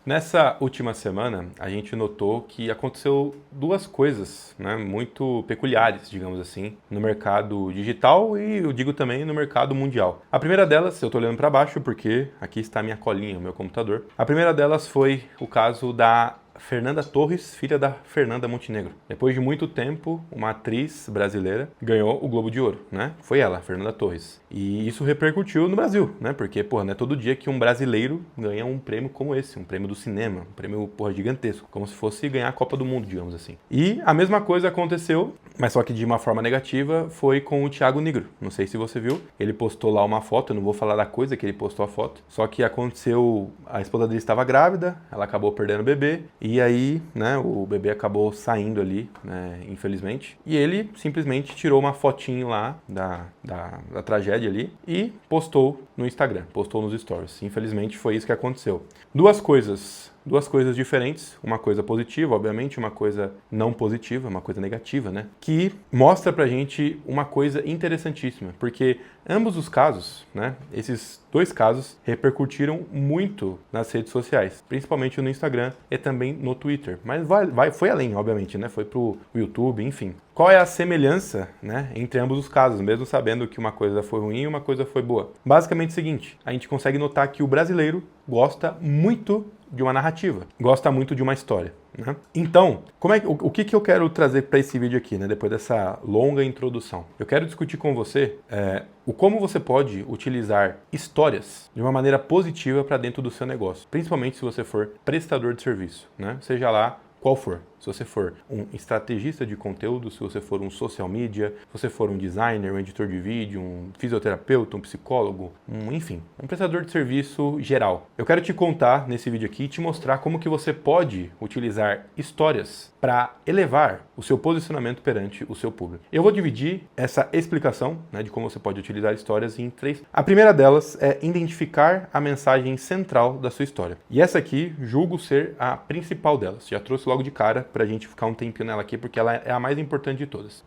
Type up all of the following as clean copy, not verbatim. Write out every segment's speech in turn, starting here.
Nessa última semana, a gente notou que aconteceu duas coisas, né, muito peculiares, digamos assim, no mercado digital e eu digo também no mercado mundial. A primeira delas, eu estou olhando para baixo porque aqui está a minha colinha, o meu computador. A primeira delas foi o caso da Fernanda Torres, filha da Fernanda Montenegro. Depois de muito tempo, uma atriz brasileira ganhou o Globo de Ouro, né? Foi ela, Fernanda Torres. E isso repercutiu no Brasil, né? Porque, porra, não é todo dia que um brasileiro ganha um prêmio como esse, um prêmio do cinema, um prêmio, porra, gigantesco, como se fosse ganhar a Copa do Mundo, digamos assim. E a mesma coisa aconteceu, mas só que de uma forma negativa, foi com o Thiago Nigro. Não sei se você viu, ele postou lá uma foto, eu não vou falar da coisa que ele postou a foto, só que aconteceu, a esposa dele estava grávida, ela acabou perdendo o bebê, e aí, né, o bebê acabou saindo ali, né, infelizmente. E ele simplesmente tirou uma fotinho lá da tragédia ali e postou no Instagram, postou nos stories. Infelizmente foi isso que aconteceu. Duas coisas diferentes, uma coisa positiva, obviamente, uma coisa não positiva, uma coisa negativa, né? Que mostra pra gente uma coisa interessantíssima, porque ambos os casos, né, esses dois casos repercutiram muito nas redes sociais, principalmente no Instagram e também no Twitter. Mas foi além, obviamente, né? Foi pro YouTube, enfim. Qual é a semelhança, né, entre ambos os casos, mesmo sabendo que uma coisa foi ruim e uma coisa foi boa? Basicamente é o seguinte, a gente consegue notar que o brasileiro gosta muito de uma narrativa, gosta muito de uma história, né? Então, o que eu quero trazer para esse vídeo aqui, né, depois dessa longa introdução? Eu quero discutir com você como você pode utilizar histórias de uma maneira positiva para dentro do seu negócio, principalmente se você for prestador de serviço, né? Seja lá qual for. Se você for um estrategista de conteúdo, se você for um social media, se você for um designer, um editor de vídeo, um fisioterapeuta, um psicólogo, enfim, um prestador de serviço geral. Eu quero te contar nesse vídeo aqui e te mostrar como que você pode utilizar histórias para elevar o seu posicionamento perante o seu público. Eu vou dividir essa explicação, né, de como você pode utilizar histórias em três. A primeira delas é identificar a mensagem central da sua história. E essa aqui julgo ser a principal delas. Já trouxe logo de cara pra gente ficar um tempinho nela aqui, porque ela é a mais importante de todas.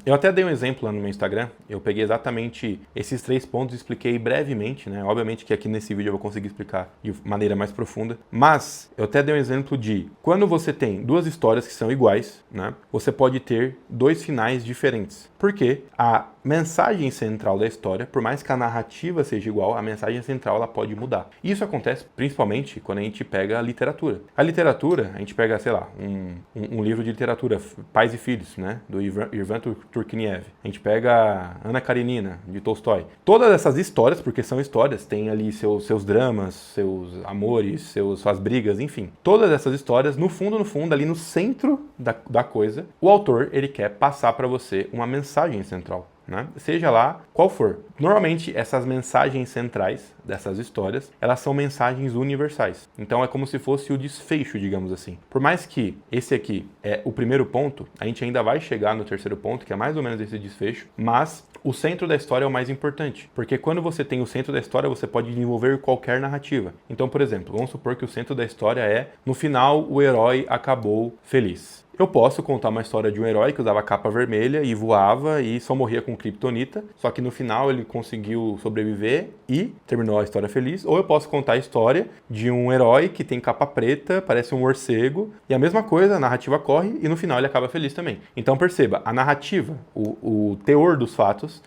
Eu até dei um exemplo lá no meu Instagram, eu peguei exatamente esses 3 pontos e expliquei brevemente, né? Obviamente que aqui nesse vídeo eu vou conseguir explicar de maneira mais profunda, mas eu até dei um exemplo de quando você tem duas histórias que são iguais, né? Você pode ter 2 finais diferentes, porque a mensagem central da história, por mais que a narrativa seja igual, a mensagem central ela pode mudar. Isso acontece principalmente quando a gente pega a literatura. A literatura, a gente pega, sei lá, um livro de literatura, Pais e Filhos, né, do Ivan Turgenev. A gente pega Ana Karenina, de Tolstói. Todas essas histórias, porque são histórias, tem ali seus dramas, seus amores, suas brigas, enfim. Todas essas histórias, no fundo, ali no centro da coisa, o autor, ele quer passar para você uma mensagem central, né? Seja lá qual for. Normalmente, essas mensagens centrais dessas histórias, elas são mensagens universais. Então, é como se fosse o desfecho, digamos assim. Por mais que esse aqui é o primeiro ponto, a gente ainda vai chegar no terceiro ponto, que é mais ou menos esse desfecho, mas o centro da história é o mais importante. Porque quando você tem o centro da história, você pode desenvolver qualquer narrativa. Então, por exemplo, vamos supor que o centro da história é, no final, o herói acabou feliz. Eu posso contar uma história de um herói que usava capa vermelha e voava e só morria com kryptonita, só que no final ele conseguiu sobreviver e terminou a história feliz. Ou eu posso contar a história de um herói que tem capa preta, parece um morcego, e a mesma coisa, a narrativa corre e no final ele acaba feliz também. Então perceba, a narrativa, o teor dos fatos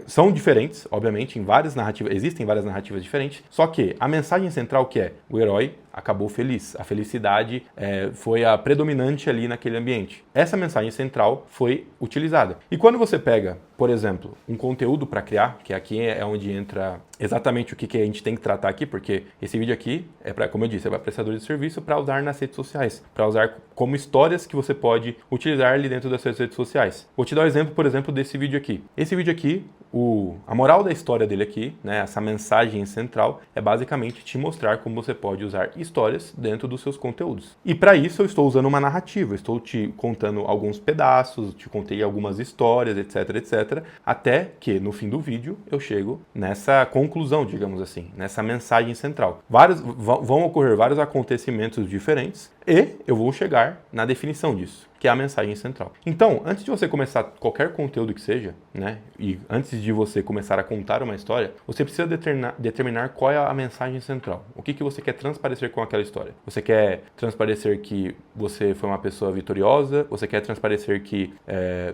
são diferentes, obviamente, existem várias narrativas diferentes, só que a mensagem central que é o herói acabou feliz, a felicidade foi a predominante ali naquele ambiente. Essa mensagem central foi utilizada. E quando você pega, por exemplo, um conteúdo para criar, que aqui é onde entra exatamente o que a gente tem que tratar aqui, porque esse vídeo aqui é para, como eu disse, é para prestador de serviço para usar nas redes sociais, para usar como histórias que você pode utilizar ali dentro das suas redes sociais. Vou te dar um exemplo, por exemplo, desse vídeo aqui. Esse vídeo aqui, a moral da história dele aqui, né, essa mensagem central, é basicamente te mostrar como você pode usar histórias dentro dos seus conteúdos. E para isso eu estou usando uma narrativa, estou te contando alguns pedaços, te contei algumas histórias, etc, etc, até que no fim do vídeo eu chego nessa conclusão, digamos assim, nessa mensagem central. Vão ocorrer vários acontecimentos diferentes, E eu vou chegar na definição disso, que é a mensagem central. Então, antes de você começar qualquer conteúdo que seja, né, e antes de você começar a contar uma história, você precisa determinar qual é a mensagem central. O que você quer transparecer com aquela história? Você quer transparecer que você foi uma pessoa vitoriosa? Você quer transparecer que,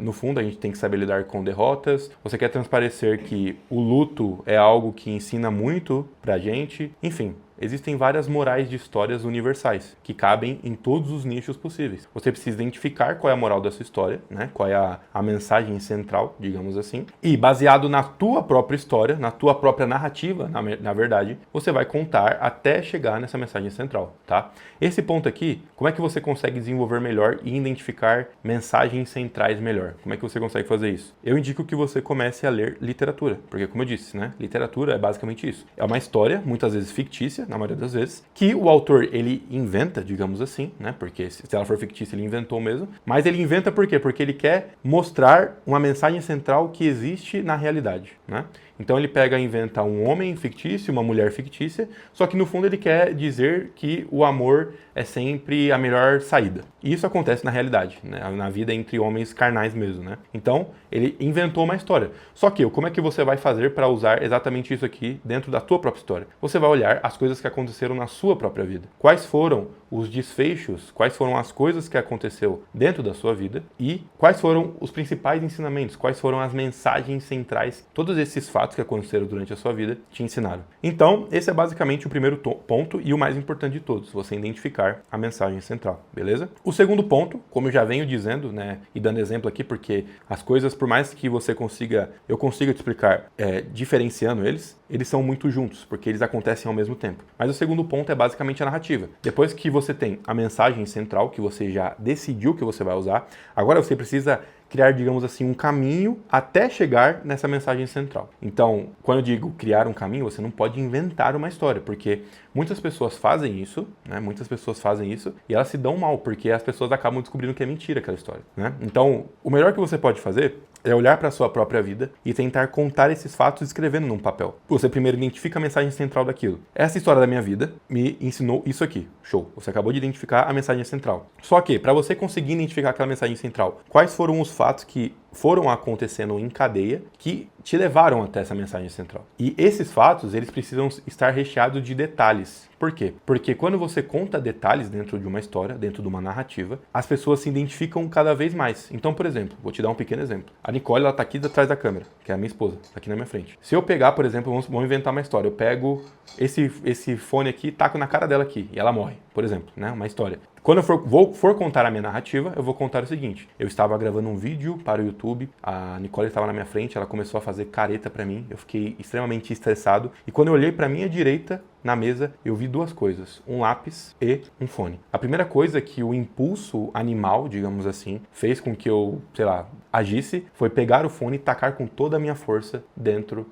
no fundo, a gente tem que saber lidar com derrotas? Você quer transparecer que o luto é algo que ensina muito pra gente? Enfim. Existem várias morais de histórias universais, que cabem em todos os nichos possíveis. Você precisa identificar qual é a moral dessa história, né? Qual é a mensagem central, digamos assim. E baseado na tua própria história, na tua própria narrativa, na verdade, você vai contar até chegar nessa mensagem central, tá? Esse ponto aqui, como é que você consegue desenvolver melhor e identificar mensagens centrais melhor? Como é que você consegue fazer isso? Eu indico que você comece a ler literatura, porque como eu disse, né? Literatura é basicamente isso. É uma história, muitas vezes fictícia, na maioria das vezes, que o autor, ele inventa, digamos assim, né? Porque se ela for fictícia, ele inventou mesmo. Mas ele inventa por quê? Porque ele quer mostrar uma mensagem central que existe na realidade, né? Então ele pega e inventa um homem fictício, uma mulher fictícia, só que no fundo ele quer dizer que o amor é sempre a melhor saída. E isso acontece na realidade, né? Na vida entre homens carnais mesmo, né? Então ele inventou uma história. Só que como é que você vai fazer para usar exatamente isso aqui dentro da tua própria história? Você vai olhar as coisas que aconteceram na sua própria vida. Quais foram os desfechos, quais foram as coisas que aconteceu dentro da sua vida e quais foram os principais ensinamentos, quais foram as mensagens centrais, todos esses fatos que aconteceram durante a sua vida te ensinaram. Então, esse é basicamente o primeiro ponto e o mais importante de todos, você identificar a mensagem central, beleza? O segundo ponto, como eu já venho dizendo, né, e dando exemplo aqui, porque as coisas, por mais que eu consiga te explicar diferenciando eles são muito juntos, porque eles acontecem ao mesmo tempo. Mas o segundo ponto é basicamente a narrativa. Depois que você tem a mensagem central, que você já decidiu que você vai usar, agora você precisa criar, digamos assim, um caminho até chegar nessa mensagem central. Então, quando eu digo criar um caminho, você não pode inventar uma história, porque muitas pessoas fazem isso, né? Muitas pessoas fazem isso e elas se dão mal, porque as pessoas acabam descobrindo que é mentira aquela história, né? Então, o melhor que você pode fazer é olhar para a sua própria vida e tentar contar esses fatos escrevendo num papel. Você primeiro identifica a mensagem central daquilo. Essa história da minha vida me ensinou isso aqui. Show. Você acabou de identificar a mensagem central. Só que, para você conseguir identificar aquela mensagem central, quais foram os fatos que foram acontecendo em cadeia que te levaram até essa mensagem central? E esses fatos, eles precisam estar recheados de detalhes. Por quê? Porque quando você conta detalhes dentro de uma história, dentro de uma narrativa, as pessoas se identificam cada vez mais. Então, por exemplo, vou te dar um pequeno exemplo. A Nicole, ela tá aqui atrás da câmera, que é a minha esposa, tá aqui na minha frente. Se eu pegar, por exemplo, vamos inventar uma história. Eu pego esse fone aqui e taco na cara dela aqui, e ela morre, por exemplo, né? Uma história. Quando eu for contar a minha narrativa, eu vou contar o seguinte. Eu estava gravando um vídeo para o YouTube, a Nicole estava na minha frente, ela começou a fazer careta para mim, eu fiquei extremamente estressado. E quando eu olhei para minha direita, na mesa, eu vi duas coisas, um lápis e um fone. A primeira coisa que o impulso animal, digamos assim, fez com que eu, sei lá, agisse, foi pegar o fone e tacar com toda a minha força dentro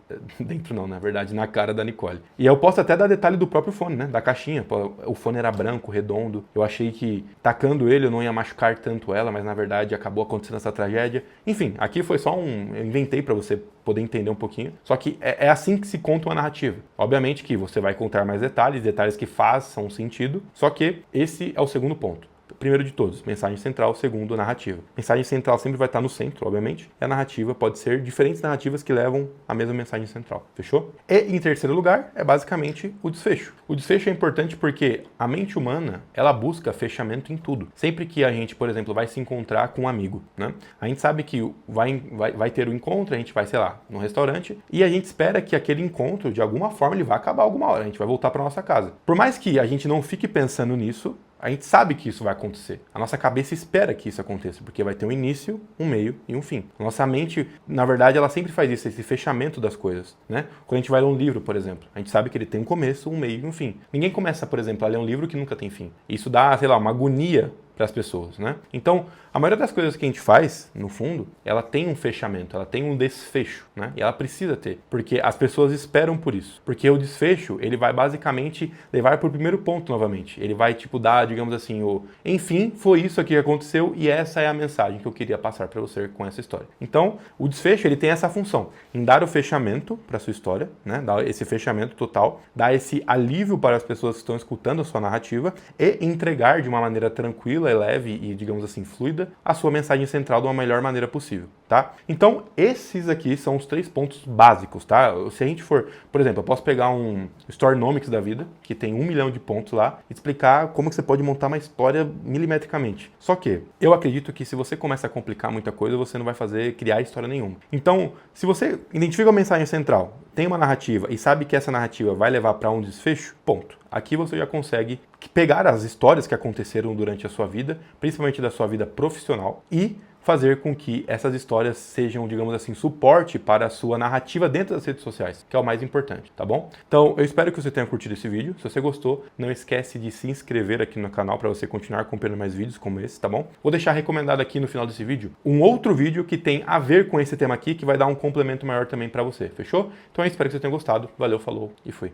não, na verdade, na cara da Nicole. E eu posso até dar detalhe do próprio fone, né, da caixinha. O fone era branco, redondo, eu achei que tacando ele eu não ia machucar tanto ela, mas na verdade acabou acontecendo essa tragédia. Enfim, aqui foi só eu inventei para você poder entender um pouquinho. Só que é assim que se conta uma narrativa. Obviamente que você vai contar mais detalhes que façam sentido, só que esse é o segundo ponto. Primeiro de todos, mensagem central. Segundo, narrativa. Mensagem central sempre vai estar no centro, obviamente. E a narrativa pode ser diferentes narrativas que levam a mesma mensagem central. Fechou? E em terceiro lugar, é basicamente o desfecho. O desfecho é importante porque a mente humana, ela busca fechamento em tudo. Sempre que a gente, por exemplo, vai se encontrar com um amigo, né? A gente sabe que vai ter o encontro, a gente vai, sei lá, num restaurante, e a gente espera que aquele encontro, de alguma forma, ele vai acabar alguma hora. A gente vai voltar para nossa casa. Por mais que a gente não fique pensando nisso, a gente sabe que isso vai acontecer. A nossa cabeça espera que isso aconteça, porque vai ter um início, um meio e um fim. A nossa mente, na verdade, ela sempre faz isso, esse fechamento das coisas, né? Quando a gente vai ler um livro, por exemplo, a gente sabe que ele tem um começo, um meio e um fim. Ninguém começa, por exemplo, a ler um livro que nunca tem fim. Isso dá, sei lá, uma agonia para as pessoas, né? Então, a maioria das coisas que a gente faz, no fundo, ela tem um fechamento, ela tem um desfecho, né? E ela precisa ter, porque as pessoas esperam por isso. Porque o desfecho, ele vai basicamente levar para o primeiro ponto novamente. Ele vai, tipo, dar, digamos assim, enfim, foi isso aqui que aconteceu e essa é a mensagem que eu queria passar para você com essa história. Então, o desfecho, ele tem essa função, em dar o fechamento para sua história, né? Dar esse fechamento total, dar esse alívio para as pessoas que estão escutando a sua narrativa e entregar de uma maneira tranquila, leve e, digamos assim, fluida, a sua mensagem central de uma melhor maneira possível, tá? Então, esses aqui são os 3 pontos básicos, tá? Se a gente for, por exemplo, eu posso pegar um Storynomics da vida, que tem 1 milhão de pontos lá, e explicar como que você pode montar uma história milimetricamente. Só que eu acredito que se você começa a complicar muita coisa, você não vai criar história nenhuma. Então, se você identifica a mensagem central, tem uma narrativa e sabe que essa narrativa vai levar para um desfecho, ponto. Aqui você já consegue pegar as histórias que aconteceram durante a sua vida, principalmente da sua vida profissional, e fazer com que essas histórias sejam, digamos assim, suporte para a sua narrativa dentro das redes sociais, que é o mais importante, tá bom? Então, eu espero que você tenha curtido esse vídeo. Se você gostou, não esquece de se inscrever aqui no canal para você continuar acompanhando mais vídeos como esse, tá bom? Vou deixar recomendado aqui no final desse vídeo um outro vídeo que tem a ver com esse tema aqui, que vai dar um complemento maior também para você, fechou? Então, eu espero que você tenha gostado. Valeu, falou e fui.